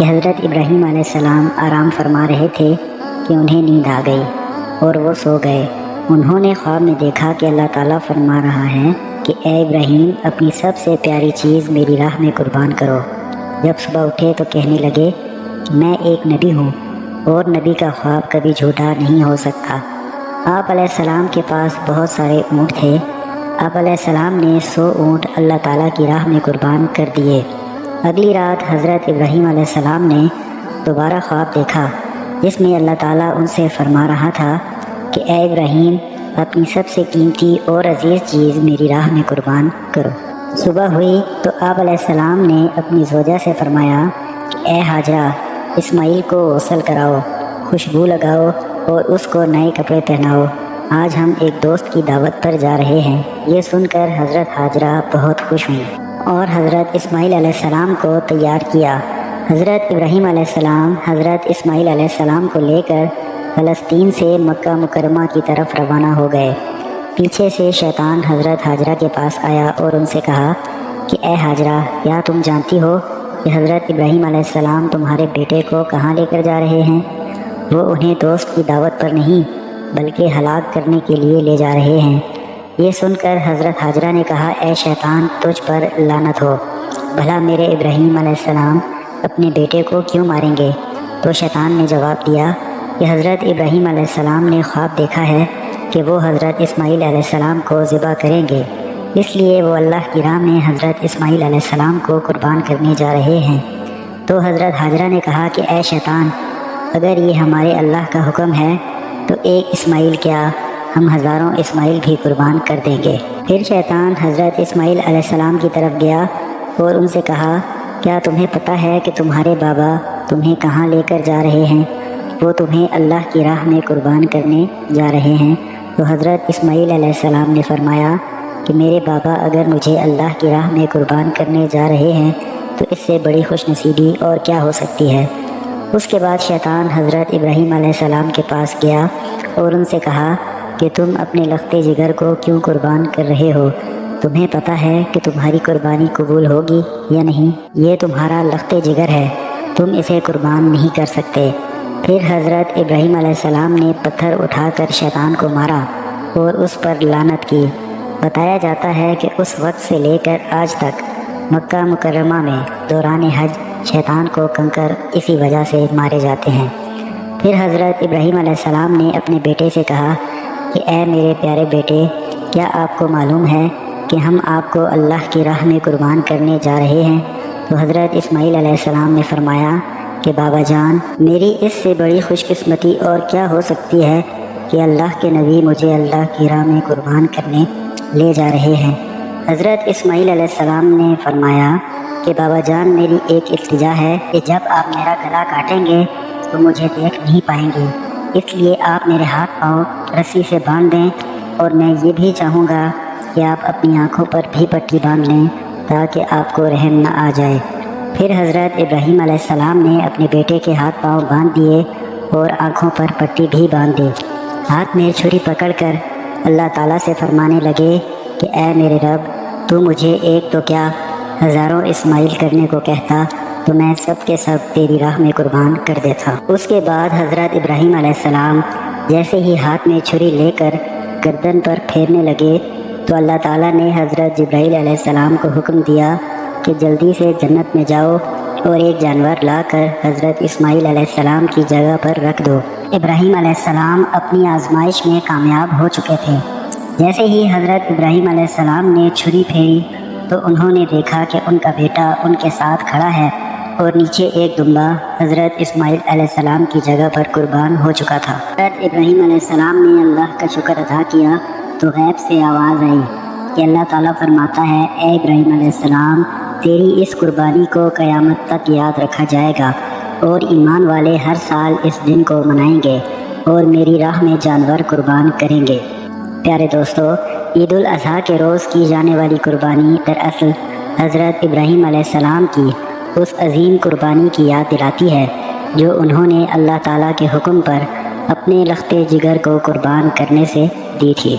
کہ حضرت ابراہیم علیہ السلام آرام فرما رہے تھے کہ انہیں نیند آ گئی اور وہ سو گئے۔ انہوں نے خواب میں دیکھا کہ اللہ تعالیٰ فرما رہا ہے کہ اے ابراہیم، اپنی سب سے پیاری چیز میری راہ میں قربان کرو۔ جب صبح اٹھے تو کہنے لگے کہ میں ایک نبی ہوں اور نبی کا خواب کبھی جھوٹا نہیں ہو سکتا۔ آپ علیہ السلام کے پاس بہت سارے اونٹ تھے۔ آپ علیہ السلام نے 100 اونٹ اللہ تعالیٰ کی راہ میں قربان کر دیے۔ اگلی رات حضرت ابراہیم علیہ السلام نے دوبارہ خواب دیکھا جس میں اللہ تعالیٰ ان سے فرما رہا تھا کہ اے ابراہیم، اپنی سب سے قیمتی اور عزیز چیز میری راہ میں قربان کرو۔ صبح ہوئی تو آپ علیہ السلام نے اپنی زوجہ سے فرمایا کہ اے ہاجرہ، اسماعیل کو غسل کراؤ، خوشبو لگاؤ اور اس کو نئے کپڑے پہناؤ، آج ہم ایک دوست کی دعوت پر جا رہے ہیں۔ یہ سن کر حضرت ہاجرہ بہت خوش ہوئیں اور حضرت اسماعیل علیہ السلام کو تیار کیا۔ حضرت ابراہیم علیہ السلام حضرت اسماعیل علیہ السلام کو لے کر فلسطین سے مکہ مکرمہ کی طرف روانہ ہو گئے۔ پیچھے سے شیطان حضرت ہاجرہ کے پاس آیا اور ان سے کہا کہ اے ہاجرہ، کیا تم جانتی ہو کہ حضرت ابراہیم علیہ السلام تمہارے بیٹے کو کہاں لے کر جا رہے ہیں؟ وہ انہیں دوست کی دعوت پر نہیں بلکہ ہلاک کرنے کے لیے لے جا رہے ہیں۔ یہ سن کر حضرت ہاجرہ نے کہا اے شیطان، تجھ پر لعنت ہو، بھلا میرے ابراہیم علیہ السلام اپنے بیٹے کو کیوں ماریں گے؟ تو شیطان نے جواب دیا کہ حضرت ابراہیم علیہ السلام نے خواب دیکھا ہے کہ وہ حضرت اسماعیل علیہ السلام کو ذبح کریں گے، اس لیے وہ اللہ کی راہ میں حضرت اسماعیل علیہ السلام کو قربان کرنے جا رہے ہیں۔ تو حضرت ہاجرہ نے کہا کہ اے شیطان، اگر یہ ہمارے اللہ کا حکم ہے تو ایک اسماعیل کیا، ہم ہزاروں اسماعیل بھی قربان کر دیں گے۔ پھر شیطان حضرت اسماعیل علیہ السلام کی طرف گیا اور ان سے کہا کیا تمہیں پتہ ہے کہ تمہارے بابا تمہیں کہاں لے کر جا رہے ہیں؟ وہ تمہیں اللہ کی راہ میں قربان کرنے جا رہے ہیں۔ تو حضرت اسماعیل علیہ السلام نے فرمایا کہ میرے بابا اگر مجھے اللہ کی راہ میں قربان کرنے جا رہے ہیں تو اس سے بڑی خوش نصیبی اور کیا ہو سکتی ہے۔ اس کے بعد شیطان حضرت ابراہیم علیہ السلام کے پاس گیا اور ان سے کہا کہ تم اپنے لخت جگر کو کیوں قربان کر رہے ہو؟ تمہیں پتہ ہے کہ تمہاری قربانی قبول ہوگی یا نہیں؟ یہ تمہارا لخت جگر ہے، تم اسے قربان نہیں کر سکتے۔ پھر حضرت ابراہیم علیہ السلام نے پتھر اٹھا کر شیطان کو مارا اور اس پر لعنت کی۔ بتایا جاتا ہے کہ اس وقت سے لے کر آج تک مکہ مکرمہ میں دوران حج شیطان کو کنکر اسی وجہ سے مارے جاتے ہیں۔ پھر حضرت ابراہیم علیہ السلام نے اپنے بیٹے سے کہا کہ اے میرے پیارے بیٹے، کیا آپ کو معلوم ہے کہ ہم آپ کو اللہ کی راہ میں قربان کرنے جا رہے ہیں؟ تو حضرت اسماعیل علیہ السلام نے فرمایا کہ بابا جان، میری اس سے بڑی خوش قسمتی اور کیا ہو سکتی ہے کہ اللہ کے نبی مجھے اللہ کی راہ میں قربان کرنے لے جا رہے ہیں۔ حضرت اسماعیل علیہ السلام نے فرمایا کہ بابا جان، میری ایک التجا ہے کہ جب آپ میرا گلا کاٹیں گے تو مجھے دیکھ نہیں پائیں گے، اس لیے آپ میرے ہاتھ پاؤں رسی سے باندھ دیں، اور میں یہ بھی چاہوں گا کہ آپ اپنی آنکھوں پر بھی پٹی باندھ لیں تاکہ آپ کو رحم نہ آ جائے۔ پھر حضرت ابراہیم علیہ السلام نے اپنے بیٹے کے ہاتھ پاؤں باندھ دیے اور آنکھوں پر پٹی بھی باندھ دی۔ ہاتھ میں چھری پکڑ کر اللہ تعالیٰ سے فرمانے لگے کہ اے میرے رب، تو مجھے ایک تو کیا ہزاروں اسماعیل کرنے کو کہتا تو میں سب کے سب تیری راہ میں قربان کر دیتا۔ اس کے بعد حضرت ابراہیم علیہ السلام جیسے ہی ہاتھ میں چھری لے کر گردن پر پھیرنے لگے تو اللہ تعالیٰ نے حضرت جبرائیل علیہ السلام کو حکم دیا کہ جلدی سے جنت میں جاؤ اور ایک جانور لا کر حضرت اسماعیل علیہ السلام کی جگہ پر رکھ دو۔ ابراہیم علیہ السلام اپنی آزمائش میں کامیاب ہو چکے تھے۔ جیسے ہی حضرت ابراہیم علیہ السلام نے چھری پھیری تو انہوں نے دیکھا کہ ان کا بیٹا ان کے ساتھ کھڑا ہے اور نیچے ایک دمبا حضرت اسماعیل علیہ السلام کی جگہ پر قربان ہو چکا تھا۔ حضرت ابراہیم علیہ السلام نے اللہ کا شکر ادا کیا تو غیب سے آواز آئی کہ اللہ تعالیٰ فرماتا ہے اے ابراہیم علیہ السلام، تیری اس قربانی کو قیامت تک یاد رکھا جائے گا اور ایمان والے ہر سال اس دن کو منائیں گے اور میری راہ میں جانور قربان کریں گے۔ پیارے دوستو، عید الاضحیٰ کے روز کی جانے والی قربانی دراصل حضرت ابراہیم علیہ السلام کی اس عظیم قربانی کی یاد دلاتی ہے جو انہوں نے اللہ تعالیٰ کے حکم پر اپنے لخت جگر کو قربان کرنے سے دی تھی۔